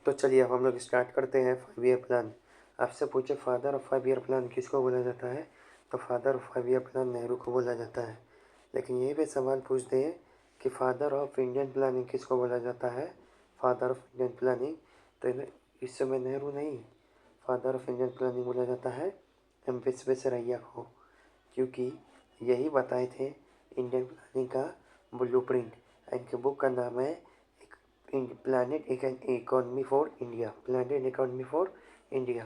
तो चलिए अब हम लोग स्टार्ट करते हैं 5 ईयर प्लान। आपसे पूछे फादर ऑफ 5 ईयर प्लान किसको बोला जाता है, तो father of 5 year plan Nehru को बोला जाता है। लेकिन यही पे सवाल पूछते हैं कि फादर ऑफ इंडियन प्लानिंग किसको बोला जाता है, फादर ऑफ इंडियन प्लानिंग। तो इस समय नेहरू नहीं, फादर ऑफ इंडियन प्लानिंग बोला जाता है एम विश्वेश्वरैया को, क्योंकि यही बताए थे इंडियन प्लानिंग का ब्लूप्रिंट। इनके बुक का नाम है planet economy for India, planet economy for India,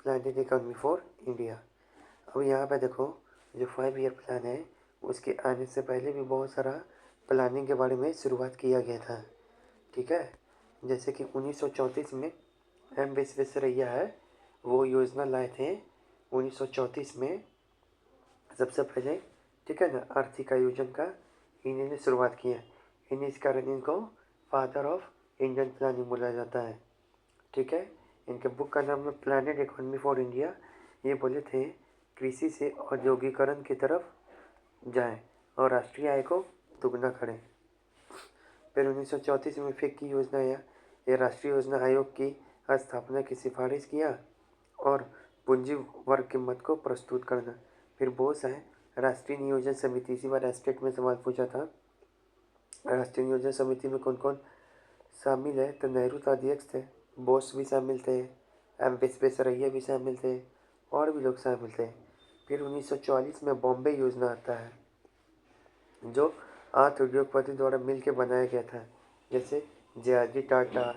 planet economy for India. अब यहाँ पे देखो, जो 5 ईयर प्लान है उसके आने से पहले भी बहुत सारा प्लानिंग के बारे में शुरुआत किया गया था। ठीक है, जैसे कि 1934 में एम विश्वेश्वरैया है वो योजना लाए थे 1934 में सबसे पहले। ठीक है ना, आर्थिक आयोजन का इन्हीं शुरुआत किया। इन्हीं इस कारण इनको फादर ऑफ इंडियन प्लानिंग बोला जाता है। ठीक है, इनके बुक का नाम है प्लानिट इकोनॉमी फॉर इंडिया। ये बोले थे कृषि से औद्योगिकरण की तरफ जाएं और राष्ट्रीय आय को दुगना करें। फिर 1934 में फिर की योजना या ये राष्ट्रीय योजना आयोग की स्थापना की सिफारिश किया और पूंजी वर्ग के मत को प्रस्तुत करना। फिर बोस है राष्ट्रीय नियोजन समिति, इसी बार स्टेट में सवाल पूछा था। राष्ट्रीय नियोजन समिति में कौन कौन शामिल है, तो नेहरू तो अध्यक्ष थे, बोस भी शामिल थे, एम विश्वेश्वरैया भी शामिल थे और भी लोग शामिल थे। फिर 1944 में बॉम्बे योजना आता है जो 8 उद्योगपति द्वारा मिलकर बनाया गया था, जैसे जे.आर.डी. टाटा,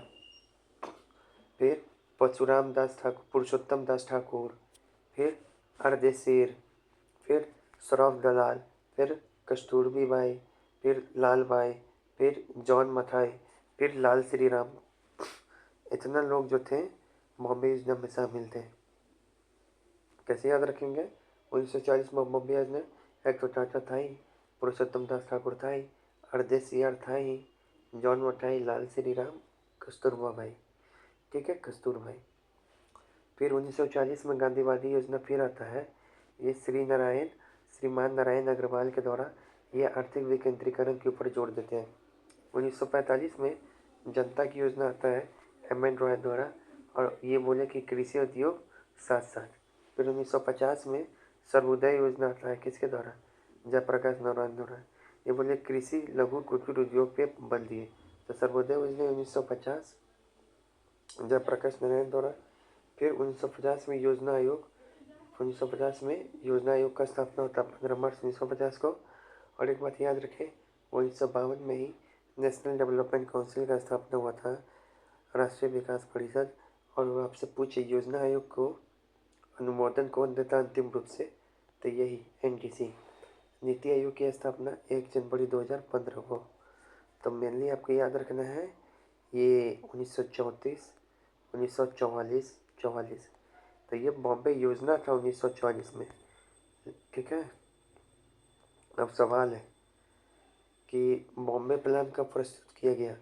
फिर परशुराम दास ठाकुर, पुरुषोत्तम दास ठाकुर, फिर अर्देशीर, फिर सौरभ दलाल, फिर कस्तूरबी बाई, फिर लाल बाई, फिर जॉन मथाई, फिर लाल श्री राम। इतना लोग जो थे बॉम्बे योजना में शामिल थे। कैसे याद रखेंगे, 1940 में बॉम्बे योजना, एक तो टाटा था ही, पुरुषोत्तम दास ठाकुर था ही, अर्देशियर था ही, जॉन मथाई, लाल श्री राम, कस्तूरबा बाई। ठीक है, कस्तूरबाई। फिर 1940 में गांधीवादी योजना फिर आता है। ये श्रीमान नारायण अग्रवाल के द्वारा ये आर्थिक विकेंद्रीकरण के ऊपर जोर देते हैं। 1945 में जनता की योजना आता है एम.एन. रॉय द्वारा, और ये बोले कि कृषि उद्योग साथ साथ। फिर 1950 में सर्वोदय योजना आता है, किसके द्वारा, जयप्रकाश नारायण द्वारा। ये बोले कृषि लघु कुटीर उद्योग पे बल दिए, तो सर्वोदय योजना 1950 जयप्रकाश नारायण द्वारा। फिर 1950 में योजना आयोग, 1950 में योजना आयोग का स्थापना होता है 15 मार्च 1950 को। और एक बात याद रखें, 1952 में ही नेशनल डेवलपमेंट काउंसिल का स्थापना हुआ था, राष्ट्रीय विकास परिषद। और वो आपसे पूछे योजना आयोग को अनुमोदन कौन देता अंतिम रूप से, तो यही एनडीसी। नीति आयोग की स्थापना 1 जनवरी 2015 को। तो मेनली आपको याद रखना है ये 1934, 1944, तो ये बॉम्बे योजना था 1944 में। ठीक है, अब सवाल है कि बॉम्बे प्लान कब प्रस्तुत किया गया,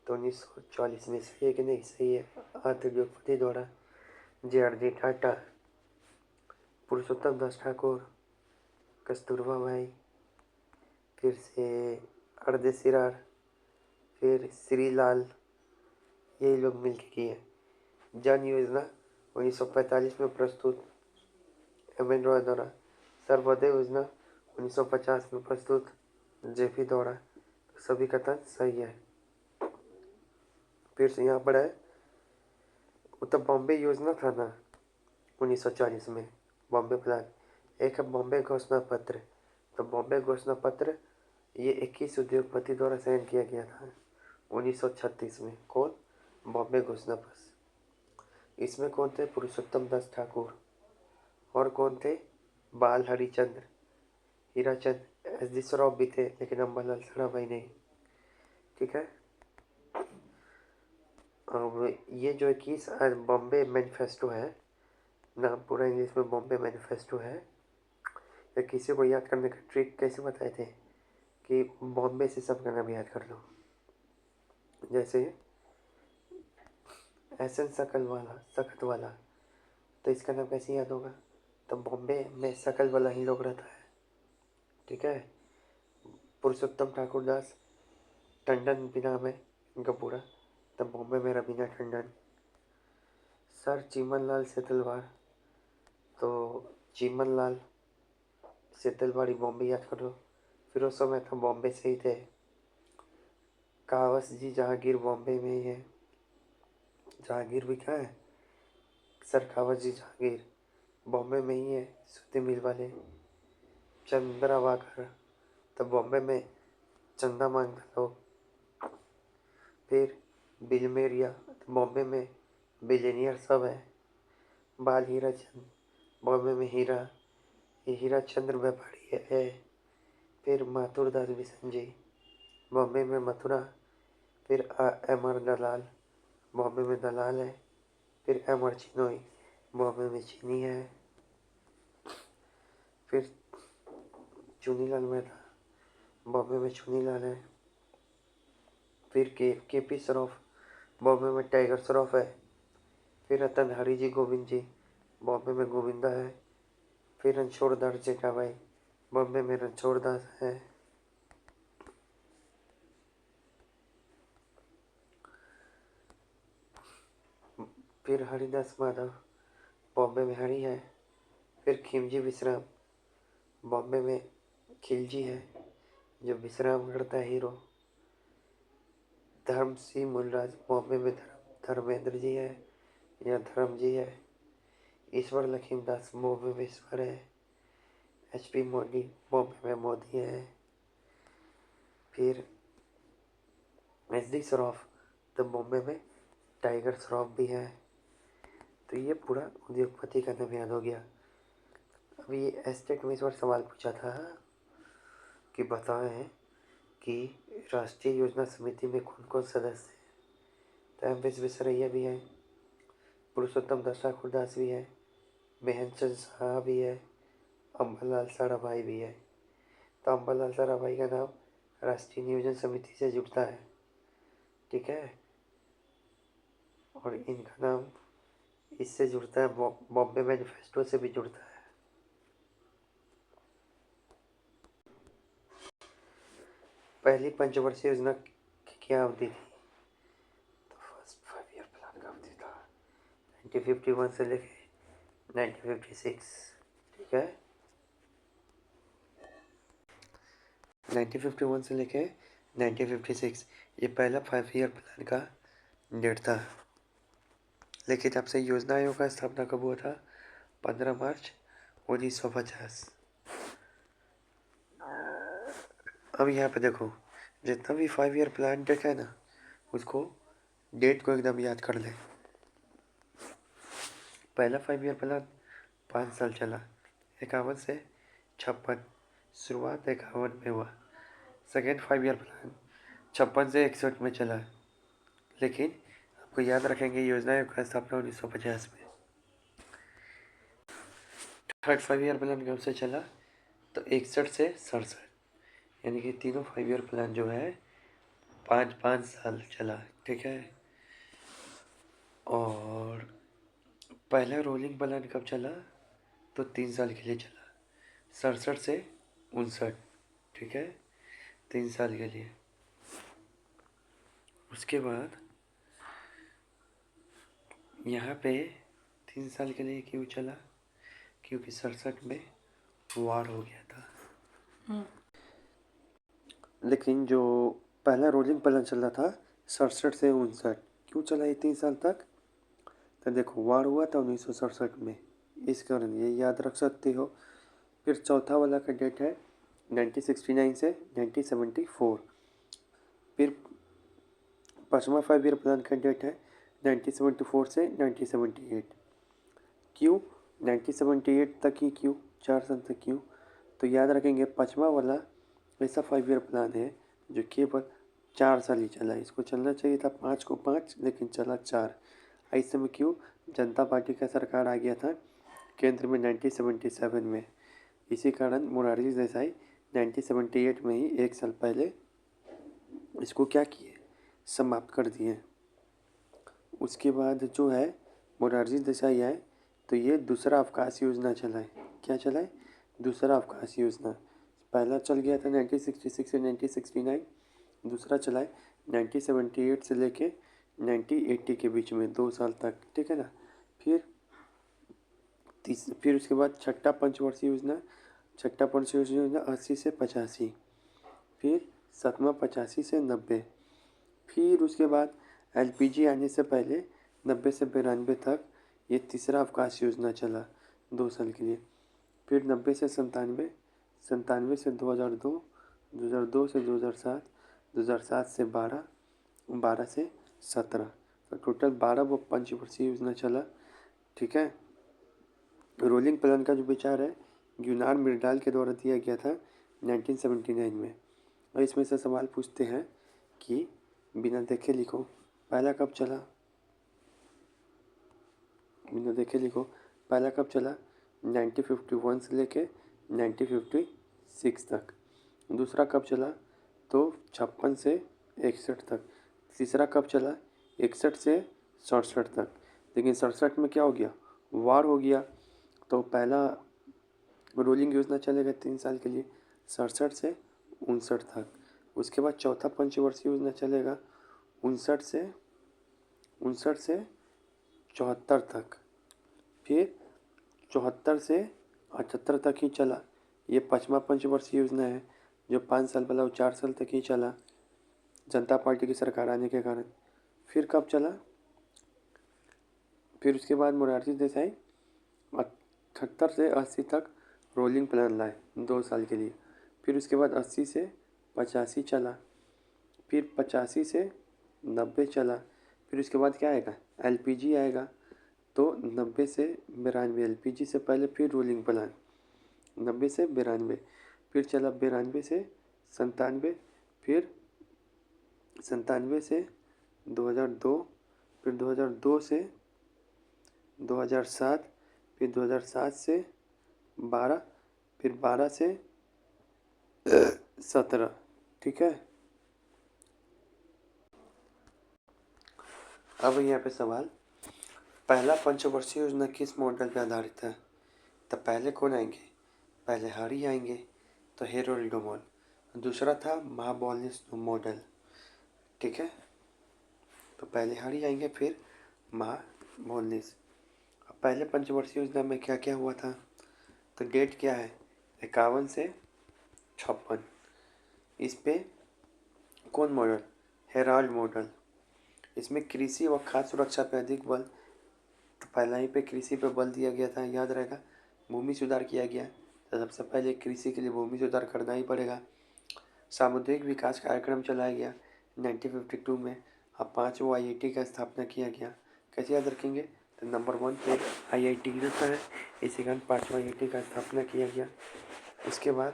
तो 1944 में। सही है कि नहीं, सही है। आठ उद्योगपति द्वारा, JRD. Tata, Purushottam Das Thakur, Kasturba by, फिर से अर्देशिरार, फिर श्रीलाल, यही लोग मिलकर किए। जन योजना 1945 में प्रस्तुत एम.एन. रॉय द्वारा। सर्वोदय योजना 1950 में प्रस्तुत जे.पी. द्वारा। तो सभी कथन सही है। फिर से यहाँ पर है, वो तो बॉम्बे योजना था ना 1940 में, बॉम्बे प्लान। एक है बॉम्बे घोषणा पत्र, तो बॉम्बे घोषणा पत्र ये 21 उद्योगपति द्वारा साइन किया गया था 1936 में। कौन, बॉम्बे घोषणा पत्र। इसमें कौन थे, पुरुषोत्तम दास ठाकुर, और कौन थे, बाल हरिचंद्र, हीराचंद, एस.डी. श्रॉफ भी थे, लेकिन अम्बालाल साराभाई नहीं। ठीक है, अब ये जो 21 बॉम्बे मैनिफेस्टो है, नाम पूरा इंग्लिश में बॉम्बे मैनिफेस्टो है। या किसी को याद करने का ट्रिक कैसे बताए थे कि बॉम्बे से सबका नाम याद कर लो, जैसे एस.एन. सखत वाला, तो इसका नाम कैसे याद होगा, तो बॉम्बे में सकल वाला ही लोग रहता है। ठीक है, पुरुषोत्तम ठाकुर दास टंडन भी नाम है इनका पूरा, तब बॉम्बे में रवीना टंडन। सर चीमन लाल सेतलवाड़, तो चीमन लाल सेतलवाड़ी बॉम्बे याद करो, फिर उस समय तो बॉम्बे से ही थे। कावस जी जहांगीर बॉम्बे में ही है। जहांगीर भी कहाँ है? सर कावस जी जहांगीर बॉम्बे में ही है, सूती मिल वाले। चंद्रा वाकर, तब बॉम्बे में चंदा मांगता लोग। फिर बिलमेरिया, बॉम्बे में बिलेनियर सब है। बाल हीरा चंद, बॉम्बे में हीरा, ये हीरा चंद्र व्यापारी है। फिर माथुर दास बिसन जी, बॉम्बे में मथुरा। फिर अमर दलाल, बॉम्बे में दलाल है। फिर अमर चिनोई, बॉम्बे में चीनी है। फिर चुनीलाल मेहता, बॉम्बे में चुनीलाल है। फिर के पी श्रॉफ, बॉम्बे में टाइगर श्रॉफ है। फिर रतन हरी जी गोविंद जी, बॉम्बे में गोविंदा है। फिर रणछोड़ दास जेठाबाई, बॉम्बे में रणछोड़ दास है। फिर हरिदास माधव, बॉम्बे में हरि है। फिर खिमजी विश्राम, बॉम्बे में खिलजी है जो विश्राम करता है हीरो। धर्म सिंह मुलराज, बॉम्बे में धर्मेंद्र जी है या धर्म जी है। ईश्वर लखीमदास, बॉम्बे में ईश्वर है। HP मोदी, बॉम्बे में मोदी है। फिर SD श्रॉफ, तो बॉम्बे में टाइगर श्रॉफ भी है। तो ये पूरा उद्योगपति का नाम याद हो गया। अभी ये एस्टेट में इस बार सवाल पूछा था कि बताएं कि राष्ट्रीय योजना समिति में कौन कौन सदस्य हैं। तो M विश्वेश्वरैया भी है, पुरुषोत्तम दास ठाकुरदास भी है, मेहनचंद शाह भी है, अम्बालाल साराभाई भी है। तो अम्बालाल साराभाई का नाम राष्ट्रीय नियोजन समिति से जुड़ता है, ठीक है। और इनका नाम इससे जुड़ता है, बॉम्बे मैनिफेस्टो से भी जुड़ता है। पहली पंचवर्षीय योजना की क्या अवधि थी? तो फर्स्ट 5 ईयर प्लान का अवधि था 1951 से लेके 1956, ठीक है। 1951 से लेके 1956 ये पहला 5 ईयर प्लान का डेट था। लेकिन जब से योजना आयोग का स्थापना कब हुआ था? 15 मार्च 1950। अब यहाँ पे देखो, जितना भी 5 ईयर प्लान डेट है ना, उसको डेट को एकदम याद कर ले। पहला 5 ईयर प्लान 5 साल चला, 51 से 56, शुरुआत 51 में हुआ। सेकेंड 5 ईयर प्लान 56 से 61 में चला, लेकिन आपको याद रखेंगे योजना आयोग का स्थापना 1950 में। थर्ड 5 ईयर प्लान कब से चला? तो 61 से 67, यानी कि तीनों 5 ईयर प्लान जो है 5-5 साल चला, ठीक है। और पहला रोलिंग प्लान कब चला? तो 3 साल के लिए चला, 67 से 59, ठीक है, 3 साल के लिए। उसके बाद यहाँ पे 3 साल के लिए क्यों चला? क्योंकि 67 में वार हो गया था। लेकिन जो पहला रोलिंग प्लान चल रहा था 67 से 59, क्यों चला ये 3 साल तक? तो देखो, वार हुआ था 1967 में, इस कारण ये याद रख सकते हो। फिर चौथा वाला का डेट है 1969 से 1974। फिर पाँचवा 5 ईयर प्लान का डेट है 1974 से 1978। क्यों 1978 तक ही, क्यों 4 साल तक क्यों? तो याद रखेंगे, पाँचवा वाला ऐसा 5 ईयर प्लान है जो केवल 4 साल ही चला। इसको चलना चाहिए था 5 को 5, लेकिन चला 4। ऐसे में क्यों? जनता पार्टी का सरकार आ गया था केंद्र में 1977 में। इसी कारण मोरारजी देसाई 1978 में ही 1 साल पहले इसको क्या किए? समाप्त कर दिए। उसके बाद जो है मोरारजी देसाई आए तो ये दूसरा अवकाश योजना चलाए। क्या चलाए? दूसरा अवकाश योजना। पहला चल गया था 1966 से 1969, दूसरा चलाए 1978 से लेके 1980 के बीच में 2 साल तक, ठीक है ना। फिर उसके बाद छठा पंचवर्षीय योजना 80 से 85, फिर सातवां 85 से 90, फिर उसके बाद एलपीजी आने से पहले 90 से 92 तक ये तीसरा अवकाश योजना चला 2 साल के लिए। फिर 90 से 97, 97 से 2002, 2002 से 2007, 2007 से 12, 12 से 17, तो टोटल 12 वो पंचवर्षीय योजना चला, ठीक है। रोलिंग प्लान का जो विचार है ग्युनार मिर्डाल के द्वारा दिया गया था 1979 में। और इसमें से सवाल पूछते हैं कि बिना देखे लिखो, पहला कब चला, बिना देखे लिखो, पहला कब चला 1951 से लेके 1956 तक। दूसरा कब चला तो 56 से 61 तक। तीसरा कब चला 61 से 67 तक। लेकिन 67 में क्या हो गया, वार हो गया, तो पहला रोलिंग योजना चलेगा 3 साल के लिए 67 से 59 तक। उसके बाद चौथा पंचवर्षीय योजना चलेगा 59 से 74 तक, फिर 74 से 78 तक ही चला। ये पाँचवा पंचवर्षीय योजना है जो 5 साल पहले 4 साल तक ही चला जनता पार्टी की सरकार आने के कारण। फिर कब चला, फिर उसके बाद मोरारजी देसाई 78 से 80 तक रोलिंग प्लान लाए 2 साल के लिए। फिर उसके बाद 80 से 85 चला, फिर 85 से 90 चला। फिर उसके बाद क्या आएगा, एलपीजी आएगा, तो 90 से 92, एलपीजी से पहले फिर रोलिंग प्लान 90 से 92, फिर चला 92 से 97, फिर 97 से 2002, फिर 2002 से 2007, फिर 2007 से 12, फिर 12 से 17, ठीक है। अब यहाँ पे सवाल, पहला पंचवर्षीय योजना किस मॉडल पर आधारित है। तो पहले कौन आएंगे, पहले हारी आएंगे, तो हेरोल्ड डोमोल। दूसरा था महाबॉलिस मॉडल, ठीक है। तो पहले हारी आएंगे, फिर महाबॉलिस। पहले पंचवर्षीय योजना में क्या क्या हुआ था, तो डेट क्या है 51 से 56। इस पे कौन मॉडल, हेराल्ड मॉडल। इसमें कृषि व खाद्य सुरक्षा पे अधिक बल, तो पहला ही पे कृषि पे बल दिया गया था, याद रहेगा। भूमि सुधार किया गया, तो सबसे पहले कृषि के लिए भूमि सुधार करना ही पड़ेगा। सामुदायिक विकास कार्यक्रम चलाया गया 1952 में। अब 5वां IIT का स्थापना किया गया। कैसे याद रखेंगे, तो नंबर 1 पे IIT रहता है, इसी कारण 5वां IIT का स्थापना किया गया। उसके बाद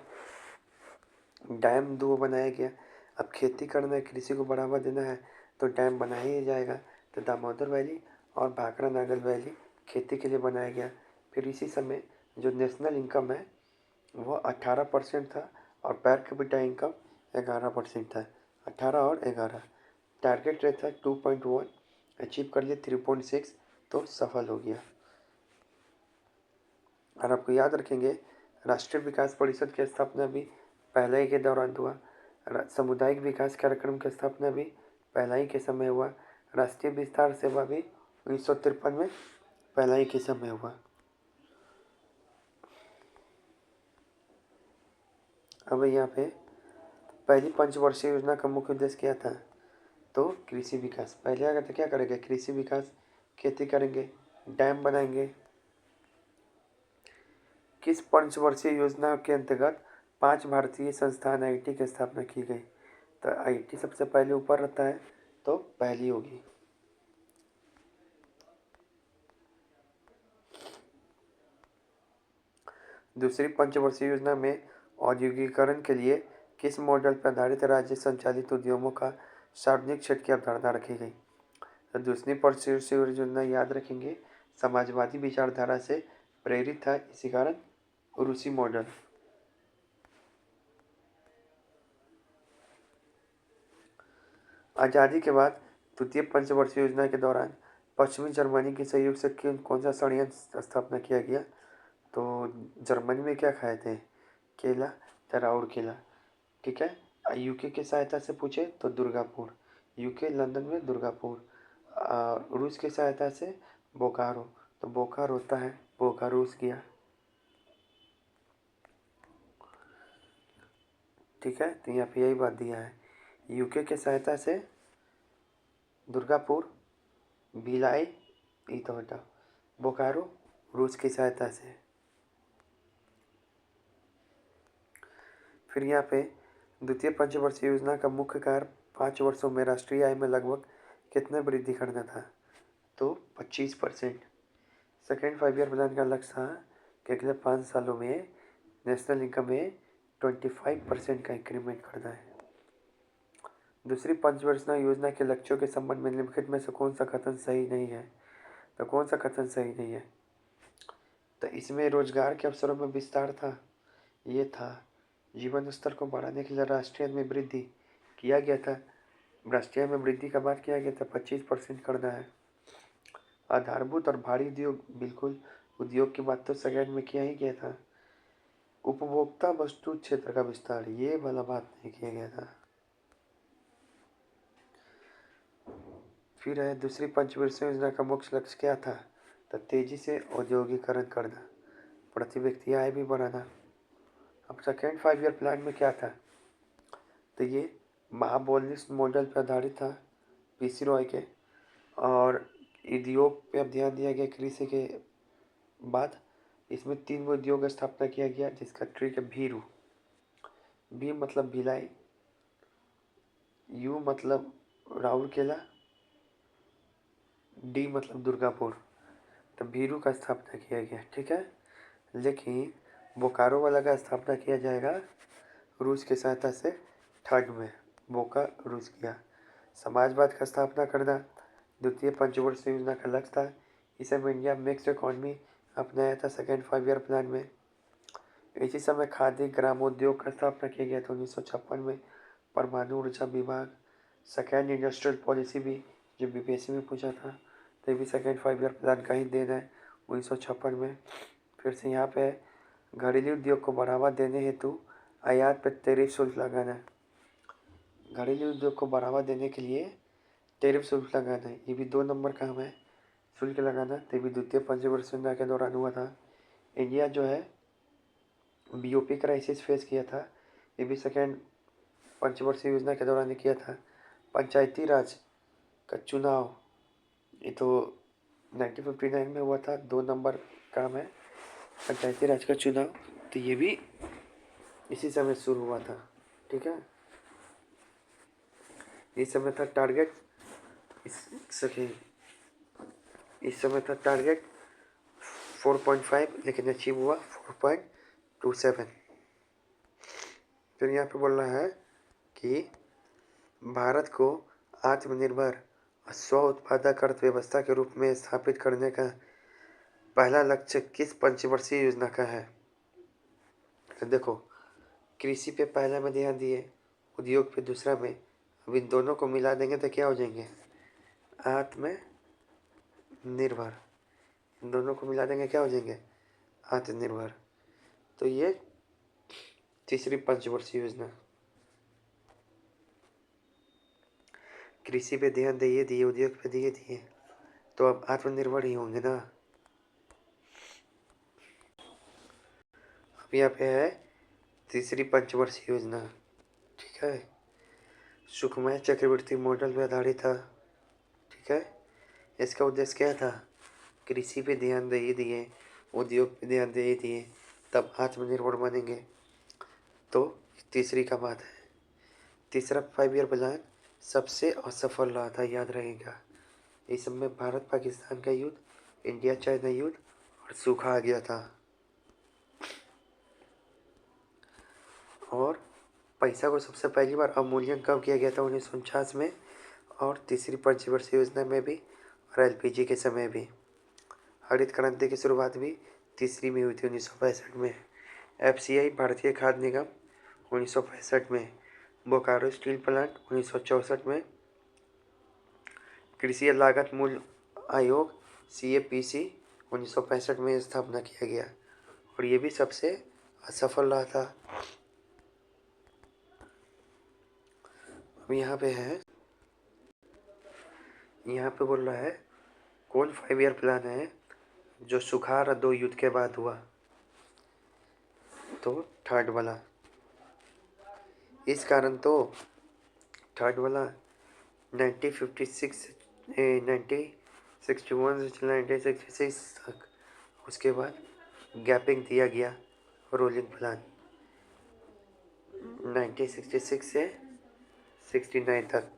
डैम 2 बनाया गया। अब खेती करना है, कृषि को बढ़ावा देना है, तो डैम बनाया ही जाएगा। तो दामोदर वैली और भाखड़ा नागल वैली खेती के लिए बनाया गया। फिर इसी समय जो नेशनल इनकम है वो 18% था और पर कैपिटा इनकम 11% था। 18 और 11, टारगेट रेट था 2.1, अचीव कर लिए 3.6, तो सफल हो गया। और आपको याद रखेंगे राष्ट्रीय विकास परिषद की स्थापना भी पहले ही के दौरान हुआ। सामुदायिक विकास कार्यक्रम की स्थापना भी पहला ही के समय हुआ। राष्ट्रीय विस्तार सेवा भी 1953 में पहला ही के समय हुआ। अब यहाँ पे पहली पंचवर्षीय योजना का मुख्य उद्देश्य क्या था, तो कृषि विकास। पहले अगर तो क्या करेंगे, कृषि विकास, खेती करेंगे, डैम बनाएंगे। किस पंचवर्षीय योजना के अंतर्गत 5 भारतीय संस्थान IIT की स्थापना की गई, तो IIT सबसे पहले ऊपर रहता है, तो पहली होगी। दूसरी पंचवर्षीय योजना में औद्योगिकरण के लिए किस मॉडल पर आधारित राज्य संचालित उद्यमों का सार्वजनिक क्षेत्र की अवधारणा रखी गई, तो दूसरी पंचवर्षीय योजना याद रखेंगे समाजवादी विचारधारा से प्रेरित था, इसी कारण रूसी मॉडल। आज़ादी के बाद द्वितीय पंचवर्षीय योजना के दौरान पश्चिमी जर्मनी के सहयोग से कौन सा षड्यंत्र स्थापना किया गया, तो जर्मनी में क्या खाए थे, केला, तराउर केला, ठीक है। यूके की सहायता से पूछे तो दुर्गापुर, यूके लंदन में दुर्गापुर। रूस की सहायता से बोकारो, तो बोकारो होता है बोकारूस किया। ठीक है, तो यहाँ पे यही बात दिया है। यूके की सहायता से दुर्गापुर, भिलाई, इटोटा, बोकारो रूस की सहायता से। फिर यहाँ पे द्वितीय पंचवर्षीय योजना का मुख्य कार्य 5 वर्षों में राष्ट्रीय आय में लगभग कितने वृद्धि करना था, तो 25%। सेकेंड 5 ईयर प्लान का लक्ष्य था कि अगले 5 सालों में नेशनल इनकम में 25% का इंक्रीमेंट करना है। दूसरी पंचवर्षीय योजना के लक्ष्यों के संबंध में निम्नलिखित में से कौन सा कथन सही नहीं है, तो कौन सा कथन सही नहीं है, तो इसमें रोजगार के अवसरों में विस्तार था, ये था। जीवन स्तर को बढ़ाने के लिए राष्ट्रीय आय में वृद्धि किया गया था, राष्ट्रीय आय में वृद्धि का बात किया गया था, 25% करना है। आधारभूत और भारी उद्योग, बिल्कुल उद्योग की बात तो सेकेंड में किया ही गया था। उपभोक्ता वस्तु क्षेत्र का विस्तार, ये वाला बात नहीं किया गया था। फिर है दूसरी पंचवर्षीय योजना का मुख्य लक्ष्य क्या था, तो तेजी से औद्योगिकरण करना, प्रति व्यक्ति आय भी बढ़ाना। अब सेकेंड 5 ईयर प्लान में क्या था, तो ये महाबोलिस मॉडल पर आधारित था, पीसी रॉय के, और उद्योग पे अब ध्यान दिया गया। कृषि के बाद इसमें 3 उद्योग स्थापना किया गया, जिसका ट्रिक है भीरू। बी मतलब भिलाई, यू मतलब राउरकेला, डी मतलब दुर्गापुर, तो भीरू का स्थापना किया गया। ठीक है, लेकिन बोकारो वाला का स्थापना किया जाएगा रूस की सहायता से थर्ड में, बोका रूस किया। समाजवाद का स्थापना करना द्वितीय पंचवर्षीय योजना का लक्ष्य था। इस समय इंडिया मिक्स्ड इकॉनमी अपनाया था सेकेंड 5 ईयर प्लान में। इसी समय खादी ग्रामोद्योग का स्थापना किया गया था 1956 में। परमाणु ऊर्जा विभाग, सेकेंड इंडस्ट्रियल पॉलिसी भी जो बीपीएससी में पूछा था, तो ये भी सेकेंड 5 ईयर प्लान का ही देना है 1956 में। फिर से यहाँ पे घरेलू उद्योग को बढ़ावा देने हेतु आयात पर टैरिफ शुल्क लगाना है। घरेलू उद्योग को बढ़ावा देने के लिए टैरिफ शुल्क लगाना है, ये भी 2 नंबर काम है, शुल्क लगाना। तो भी द्वितीय पंचवर्षीय योजना के दौरान हुआ था। इंडिया जो है बीओपी क्राइसिस फेस किया था, ये भी सेकेंड पंचवर्षीय योजना के दौरान किया था। पंचायती राज का चुनाव, ये तो 1959 में हुआ था, 2 नंबर काम है पंचायती राज का चुनाव, तो ये भी इसी समय शुरू हुआ था। ठीक है, इस समय था टारगेट, इस समय था टारगेट 4.5, लेकिन अचीव हुआ 4.27। फिर यहाँ पे बोल रहा है कि भारत को आत्मनिर्भर और स्व उत्पादक अर्थव्यवस्था के रूप में स्थापित करने का पहला लक्ष्य किस पंचवर्षीय योजना का है। तो देखो, कृषि पे पहला में ध्यान दिए, उद्योग पे दूसरा में, अब इन दोनों को मिला देंगे तो क्या हो जाएंगे, आत्मनिर्भर। इन दोनों को मिला देंगे क्या हो जाएंगे, आत्मनिर्भर। तो ये तीसरी पंचवर्षीय योजना। कृषि पे ध्यान दिए, उद्योग पे दिए, तो अब आत्मनिर्भर ही होंगे ना। अब यहाँ पे है तीसरी पंचवर्षीय योजना। ठीक है, सुखमय चक्रवर्ती मॉडल पे आधारित था। ठीक है, इसका उद्देश्य क्या था, कृषि पे ध्यान दिए, उद्योग पे ध्यान दिए, तब आत्मनिर्भर बनेंगे। तो तीसरी का बात है। तीसरा 5 ईयर प्लान सबसे असफल रहा था, याद रहेगा। इस समय भारत पाकिस्तान का युद्ध, इंडिया चाइना युद्ध और सूखा आ गया था। और पैसा को सबसे पहली बार अवमूल्यन कब किया गया था, 1949 में, और तीसरी पंचवर्षीय योजना में भी, और एलपीजी के समय भी। हरित क्रांति की शुरुआत भी तीसरी में हुई थी 1965 में। एफसीआई भारतीय खाद्य निगम 1965 में। बोकारो स्टील प्लांट 1964 में। कृषि लागत मूल्य आयोग CAPC 1965 में स्थापना किया गया, और ये भी सबसे असफल रहा था। अब यहाँ पे है यहाँ पे बोल रहा है कौन 5 ईयर प्लान है जो सुखाड़ और 2 युद्ध के बाद हुआ। तो थर्ड वाला। इस कारण तो थर्ड वाला 1956 1961 से 1966 तक, उसके बाद गैपिंग दिया गया रोलिंग प्लान 1966 से 69 तक।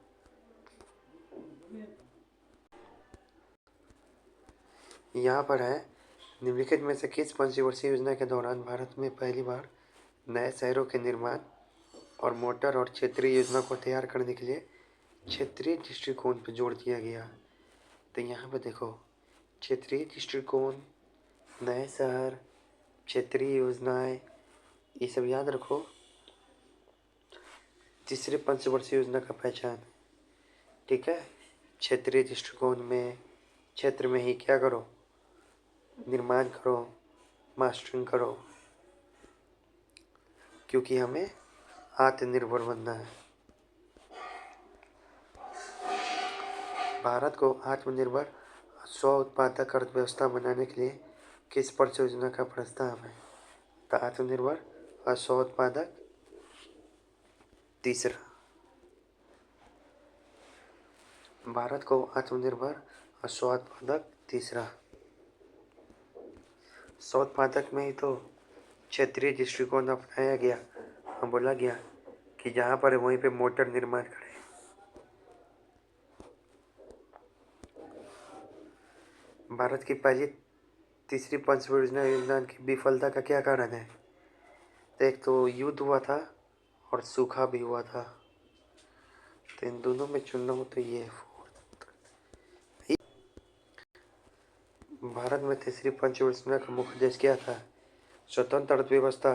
यहाँ पर है निम्नलिखित में से किस पंचवर्षीय योजना के दौरान भारत में पहली बार नए शहरों के निर्माण और मोटर और क्षेत्रीय योजना को तैयार करने के लिए क्षेत्रीय दृष्टिकोण पर जोर दिया गया। तो यहाँ पे देखो क्षेत्रीय दृष्टिकोण, नए शहर, क्षेत्रीय योजनाएं, ये सब याद रखो। तीसरे पंचवर्षीय योजना का पहचान, ठीक है। क्षेत्रीय दृष्टिकोण में क्षेत्र में ही क्या करो, निर्माण करो, मास्टरिंग करो, क्योंकि हमें आत्मनिर्भर बनना है। भारत को आत्मनिर्भर स्व उत्पादक अर्थव्यवस्था बनाने के लिए किस परियोजना का प्रस्ताव है। तो आत्मनिर्भर और स्व उत्पादक। तीसरा, भारत को आत्मनिर्भर और स्व उत्पादक। तीसरा, स्व उत्पादक में ही तो क्षेत्रीय दृष्टिकोण अपनाया गया और बोला गया कि जहाँ पर है वहीं पे मोटर निर्माण करें। भारत की पहली तीसरी पंचवर्षीय योजना की विफलता का क्या कारण है। तो एक तो युद्ध हुआ था और सूखा भी हुआ था। तो इन दोनों में चुनना हो तो ये भारत में तीसरी पंचवर्षीय का मुख्य उद्देश्य क्या था। स्वतंत्र अर्थव्यवस्था,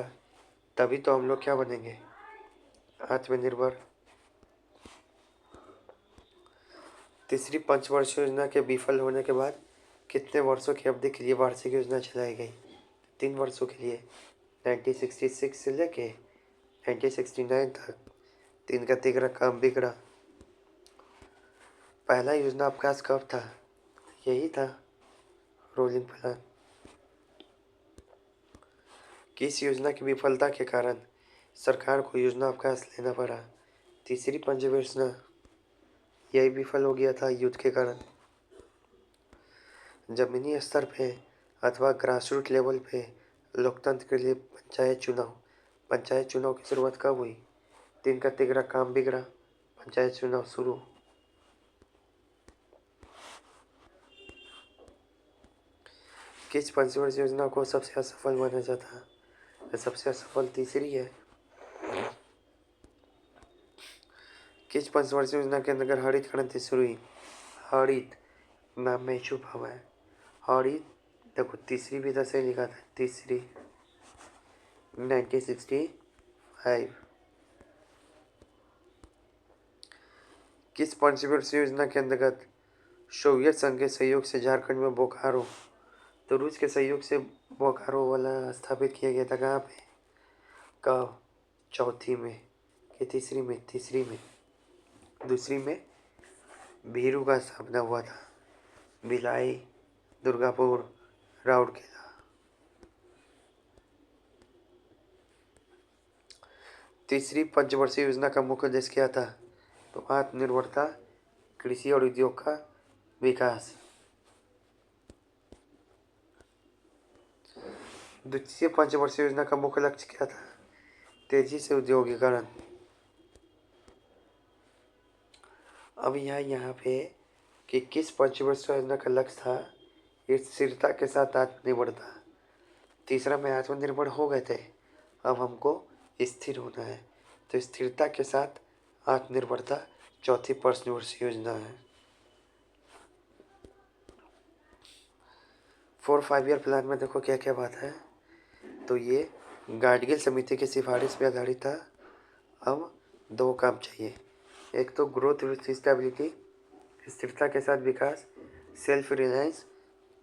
तभी तो हम लोग क्या बनेंगे, आत्मनिर्भर। तीसरी पंचवर्षीय योजना के विफल होने के बाद कितने वर्षों की अवधि के लिए वार्षिक योजना चलाई गई। 3 वर्षों के लिए 1966 से लेके 1969 तक। 3 का तिगड़ा काम बिगड़ा। पहला योजना अवकाश कब था, यही था रोलिंग प्लान। किस योजना की विफलता के कारण सरकार को योजना अवकाश लेना पड़ा। तीसरी पंचवर्षीय योजना, यही विफल हो गया था युद्ध के कारण। जमीनी स्तर पे अथवा ग्रासरूट लेवल पे लोकतंत्र के लिए पंचायत चुनाव की शुरुआत कब हुई। 3 का तिगड़ा काम बिगड़ा, पंचायत चुनाव शुरू। किस पंचवर्षीय योजना को सबसे असफल माना जाता है। सबसे असफल तीसरी है। किस पंचवर्षीय योजना के अंतर्गत हरित क्रांति शुरू हुई। हरित नाम में छुपा हुआ है। हरित देखो तीसरी भी दस लिखा था, तीसरी 1965। किस पंचवर्षीय योजना के अंतर्गत सोवियत संघ के सहयोग से झारखंड में बोकारो, तो रूस के सहयोग से बोकारो वाला स्थापित किया गया था। कहाँ पे, कब, चौथी में कि तीसरी में। तीसरी में। दूसरी में भीरू का स्थापना हुआ था, भिलाई, दुर्गापुर, राउरकेला। तीसरी पंचवर्षीय योजना का मुख्य उद्देश्य क्या था। तो आत्मनिर्भरता, कृषि और उद्योग का विकास। द्वितीय पंचवर्षीय योजना का मुख्य लक्ष्य क्या था। तेजी से औद्योगिकरण। अब यहाँ पे कि किस पंचवर्षीय योजना का लक्ष्य था। स्थिरता के साथ आत्मनिर्भरता। तीसरा में आत्मनिर्भर हो गए थे, अब हमको स्थिर होना है, तो स्थिरता के साथ आत्मनिर्भरता चौथी पंचवर्षीय योजना है। 4-5 ईयर प्लान में देखो क्या क्या बात है। तो ये गाडगिल समिति की सिफारिश पे आधारित था। अब 2 काम चाहिए, एक तो ग्रोथ विथ स्टेबिलिटी, स्थिरता के साथ विकास, सेल्फ रिलायंस,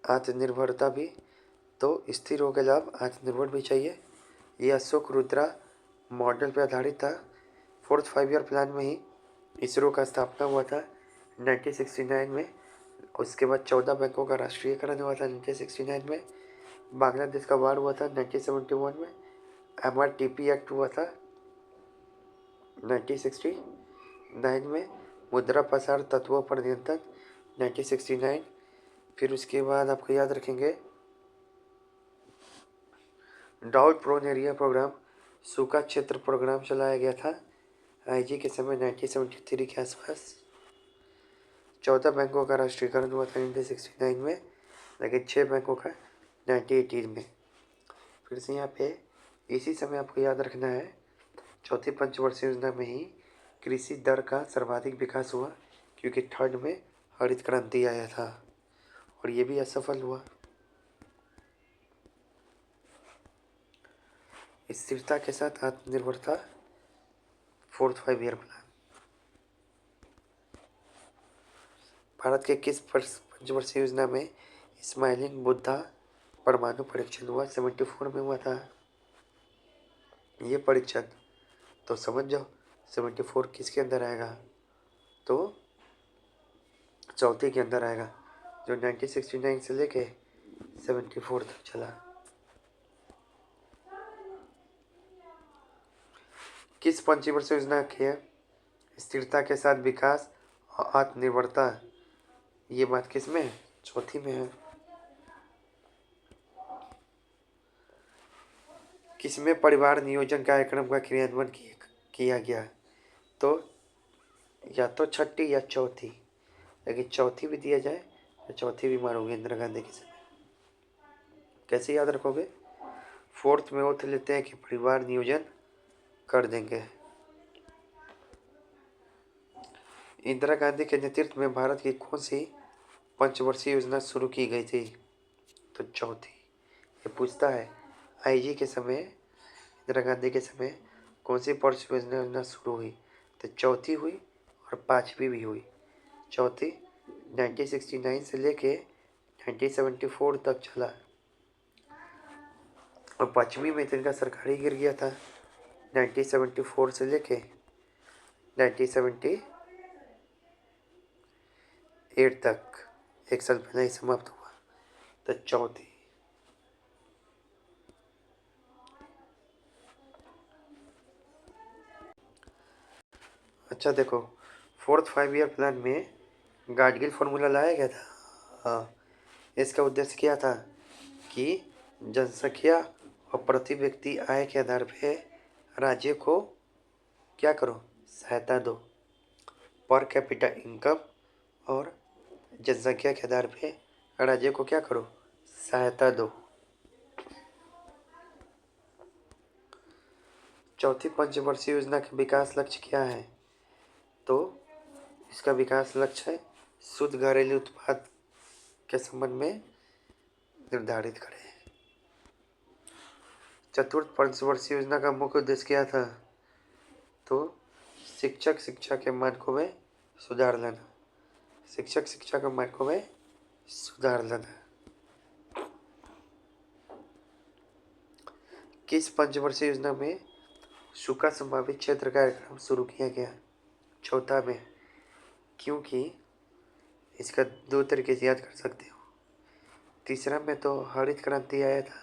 आत्मनिर्भरता भी। तो स्थिर हो गए लाभ, आत्मनिर्भर भी चाहिए। ये अशोक रुद्रा मॉडल पर आधारित था। 4th 5 ईयर प्लान में ही इसरो का स्थापना हुआ था 1969 में। उसके बाद 14 बैंकों का राष्ट्रीयकरण हुआ था 1969 में। बांग्लादेश का वार हुआ था 1971 में। MRTP एक्ट हुआ था 1969 में। मुद्रा प्रसार तत्वों पर नियंत्रण 1969। फिर उसके बाद आपको याद रखेंगे ड्राउट प्रोन एरिया प्रोग्राम, सूखा क्षेत्र प्रोग्राम चलाया गया था IG के समय 1973 के आसपास। 14 बैंकों का राष्ट्रीयकरण हुआ था 1969 में, लेकिन 6 बैंकों का 1918 में। फिर से यहाँ पे इसी समय आपको याद रखना है, चौथी पंचवर्षीय योजना में ही कृषि दर का सर्वाधिक विकास हुआ, क्योंकि थर्ड में हरित क्रांति आया था और ये भी असफल हुआ। स्थिरता के साथ आत्मनिर्भरता, फोर्थ 5 ईयर प्लान। भारत के किस पंचवर्षीय योजना में स्माइलिंग बुद्धा परमाणु परीक्षण हुआ? 74 में हुआ था ये परीक्षण। तो समझ जाओ 74 किसके अंदर आएगा, तो चौथी के अंदर आएगा, जो 1969 से लेके 74 तक चला। किस पंचवर्षीय योजना के स्थिरता के साथ विकास और आत्मनिर्भरता, ये बात किस में है? चौथी में है। किसमें परिवार नियोजन कार्यक्रम का क्रियान्वयन किया गया? तो या तो छठी या चौथी, लेकिन चौथी भी दिया जाए तो चौथी भी मारोगे इंदिरा गांधी के समय। कैसे याद रखोगे? फोर्थ में ओथ लेते हैं कि परिवार नियोजन कर देंगे। इंदिरा गांधी के नेतृत्व में भारत की कौन सी पंचवर्षीय योजना शुरू की गई थी? तो चौथी। ये पूछता है IG के समय, इंदिरा गांधी के समय कौन सी पंचवर्षीय योजना शुरू हुई? तो चौथी हुई और पांचवी भी हुई। चौथी 1969 से लेके 1974 तक चला और पांचवी में तिनका सरकारी गिर गया था 1974 से लेके 1978 तक, एक साल पहले ही समाप्त हुआ। तो चौथी। अच्छा देखो, फोर्थ 5 ईयर प्लान में गाडगिल फॉर्मूला लाया गया था। हाँ, इसका उद्देश्य क्या था कि जनसंख्या और प्रति व्यक्ति आय के आधार पे राज्य को क्या करो, सहायता दो। पर कैपिटा इनकम और जनसंख्या के आधार पे राज्य को क्या करो, सहायता दो। चौथी पंचवर्षीय योजना का विकास लक्ष्य क्या है? तो इसका विकास लक्ष्य है शुद्ध घरेलू उत्पाद के संबंध में निर्धारित करें। चतुर्थ पंचवर्षीय योजना का मुख्य उद्देश्य क्या था? तो शिक्षक शिक्षा के मानकों में सुधार लाना। शिक्षक शिक्षा के मानकों में सुधार लाना। किस पंचवर्षीय योजना में सूखा संभावित क्षेत्र कार्यक्रम शुरू किया गया? चौथा में, क्योंकि इसका 2 तरीके से याद कर सकते हो। तीसरा में तो हरित क्रांति आया था,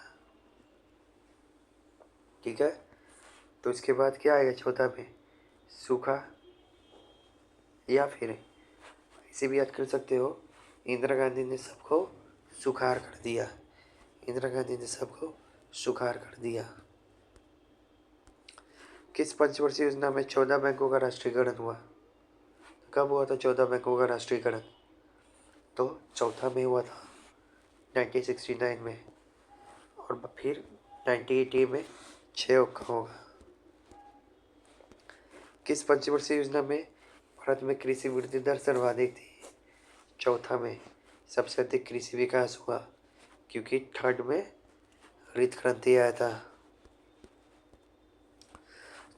ठीक है। तो इसके बाद क्या आएगा चौथा में? सूखा, या फिर इसे भी याद कर सकते हो, इंदिरा गांधी ने सबको सुखार कर दिया। इंदिरा गांधी ने सबको सुखार कर दिया। किस पंचवर्षीय योजना में 14 बैंकों का राष्ट्रीयकरण हुआ? कब हुआ था 14 बैंकों का राष्ट्रीयकरण? तो चौथा में हुआ था 1969 में, और फिर 1980 में 6 का होगा। किस पंचवर्षीय योजना में भारत में कृषि वृद्धि दर सर्वाधिक थी? चौथा में सबसे अधिक कृषि विकास हुआ, क्योंकि थर्ड में हरित क्रांति आया था।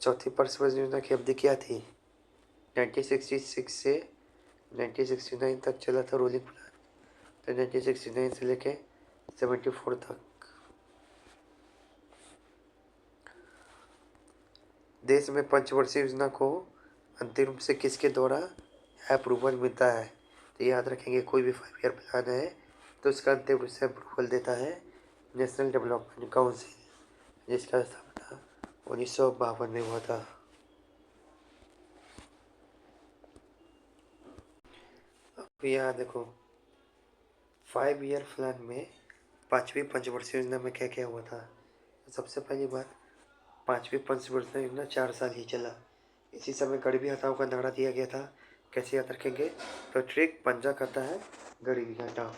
चौथी पंचवर्षीय योजना की अवधि क्या थी? 1966 से 1969 तक चला था रूलिंग प्लान। तो 1969 से लेके 74 तक। देश में पंचवर्षीय योजना को अंतिम रूप से किसके द्वारा अप्रूवल मिलता है। तो याद रखेंगे, कोई भी 5 ईयर प्लान है तो उसका अंतिम रूप से अप्रूवल देता है नेशनल डेवलपमेंट काउंसिल, जिसका स्थापना 1952 में हुआ था। अब यहाँ देखो, 5 ईयर प्लान में 5वीं पंचवर्षीय योजना में क्या क्या हुआ था। सबसे पहली बात, 5वीं पंचवर्षीय योजना 4 साल ही चला। इसी समय गरीबी हटाओ का नारा दिया गया था। कैसे याद रखेंगे, तो ट्रिक पंजा कहता है गरीबी हटाओ।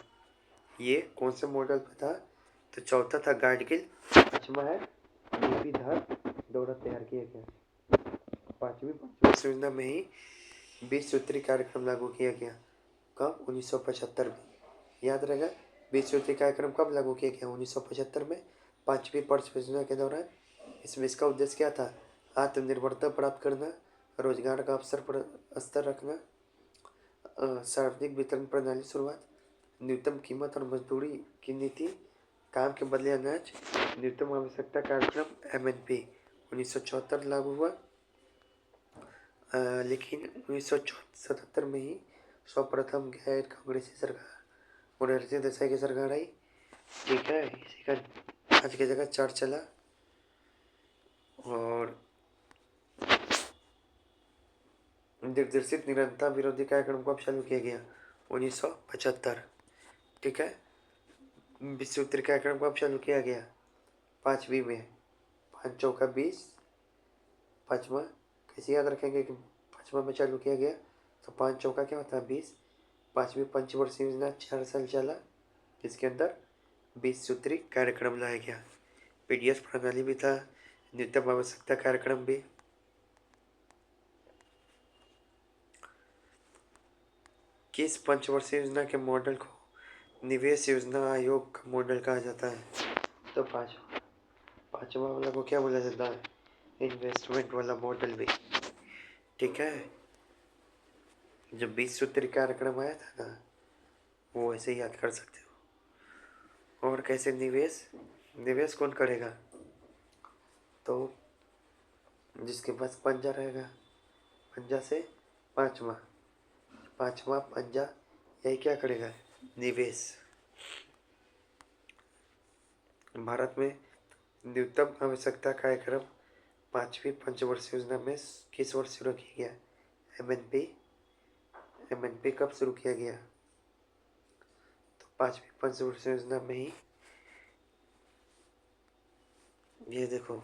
ये कौन से मॉडल पे था, तो चौथा था गाडगिल, पांचवा है यूपी धार द्वारा तैयार किया गया। 5वीं पंचवर्षीय योजना में ही 20 सूत्री कार्यक्रम लागू किया गया। कब, 1975 में। याद रहेगा, 20 सूत्री कार्यक्रम कब लागू किया गया, 1975 में, 5वीं पंचवर्षीय योजना के दौरान। इसका उद्देश्य क्या था, आत्मनिर्भरता प्राप्त करना, रोजगार का अवसर पर स्तर रखना, सार्वजनिक वितरण प्रणाली शुरुआत, न्यूनतम कीमत और मजदूरी की नीति, काम के बदले अनाज, न्यूनतम आवश्यकता कार्यक्रम MNP 1974 लागू हुआ। लेकिन 1977 में ही सर्वप्रथम गैर कांग्रेसी सरकार मोरारजी देसाई की सरकार आई। ठीक है, इसी का आज की जगह चार्ट चला। और निर्देशित निरंतर विरोधी कार्यक्रम कब चालू किया गया, 1975। ठीक है, विश्व सूत्री कार्यक्रम कब चालू किया गया, 5वीं में, 5 चौका 20। पाँचवा कैसे याद रखेंगे कि 5वां में चालू किया गया, तो 5 चौका क्या होता है, 20। 5वीं पंचवर्षीय योजना 4 साल चला, जिसके अंदर 20 सूत्री कार्यक्रम लाया गया। PDS प्रणाली भी था, न्यूनतम आवश्यकता कार्यक्रम भी। किस पंचवर्षीय योजना के मॉडल को निवेश योजना आयोग का मॉडल कहा जाता है, तो पांचवा वाला को क्या बोला जाता है, इन्वेस्टमेंट वाला मॉडल भी। ठीक है, जब 20 सूत्री कार्यक्रम आया था ना, वो ऐसे ही याद कर सकते हो। और कैसे निवेश कौन करेगा, तो जिसके पास पंजा रहेगा, पंजा से पांचवा पंजा, यही क्या करेगा, निवेश। भारत में न्यूनतम आवश्यकता कार्यक्रम 5वीं पंचवर्षीय योजना में किस वर्ष शुरू किया गया, MNP कब शुरू किया गया, तो 5वीं पंचवर्षीय योजना में ही। ये देखो,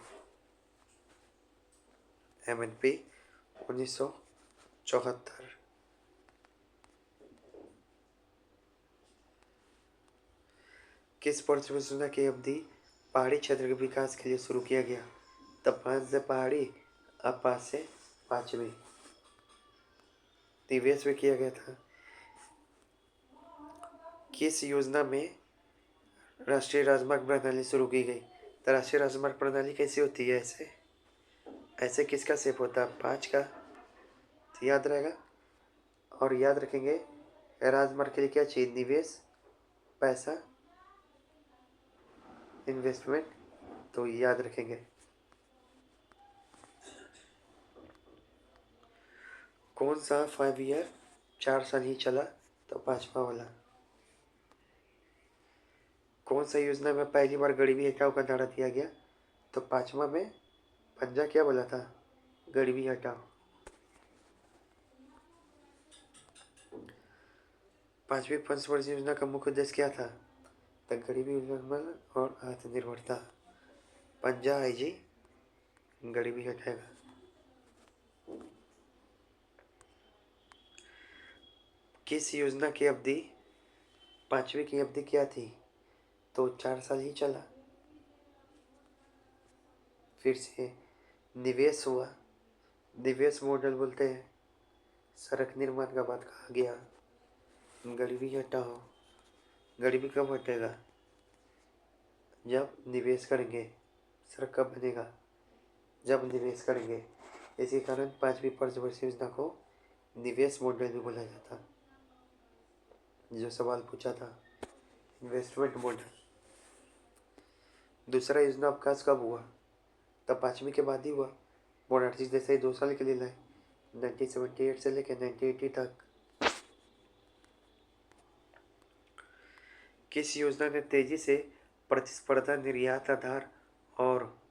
MNP 1974। किस पंचवर्षीय योजना की अवधि पहाड़ी क्षेत्र के विकास के लिए शुरू किया गया, तब 5 से पहाड़ी, अब 5 से 5वीं। निवेश भी किया गया था। किस योजना में राष्ट्रीय राजमार्ग प्रणाली शुरू की गई, तो राष्ट्रीय राजमार्ग प्रणाली कैसी होती है, ऐसे किसका शेप होता है, 5 का, तो याद रहेगा। और याद रखेंगे, राजमार्ग के लिए क्या चाहिए, निवेश, पैसा, इन्वेस्टमेंट, तो याद रखेंगे। कौन सा 5 ईयर 4 साल ही चला, तो 5वां वाला। कौन सा योजना में पहली बार गरीबी हटाओ का नारा दिया गया, तो 5वां में पंजा क्या बोला था, गरीबी हटाओ। 5वीं पंचवर्षीय योजना का मुख्य उद्देश्य क्या था, तो गरीबी उन्मूलन और आत्मनिर्भरता। पंजा है जी, गरीबी हटाएगा। किस योजना की अवधि, 5वीं की अवधि क्या थी, तो 4 साल ही चला। फिर से निवेश हुआ, निवेश मॉडल बोलते हैं। सड़क निर्माण का बात कहा गया। गरीबी हटाओ, गरीबी कब हटेगा, जब निवेश करेंगे। सड़क कब बनेगा, जब निवेश करेंगे। इसी कारण 5वीं पंचवर्षीय योजना को निवेश मॉडल भी बोला जाता, जो सवाल पूछा था, इन्वेस्टमेंट मॉडल। दूसरा योजना अवकाश कब हुआ, तब 5वीं के बाद ही हुआ। मोरारजी देसाई 2 साल के लिए लाए, 1978 से लेकर 1980 तक। किस योजना ने तेजी से प्रतिस्पर्धा निर्यात आधार और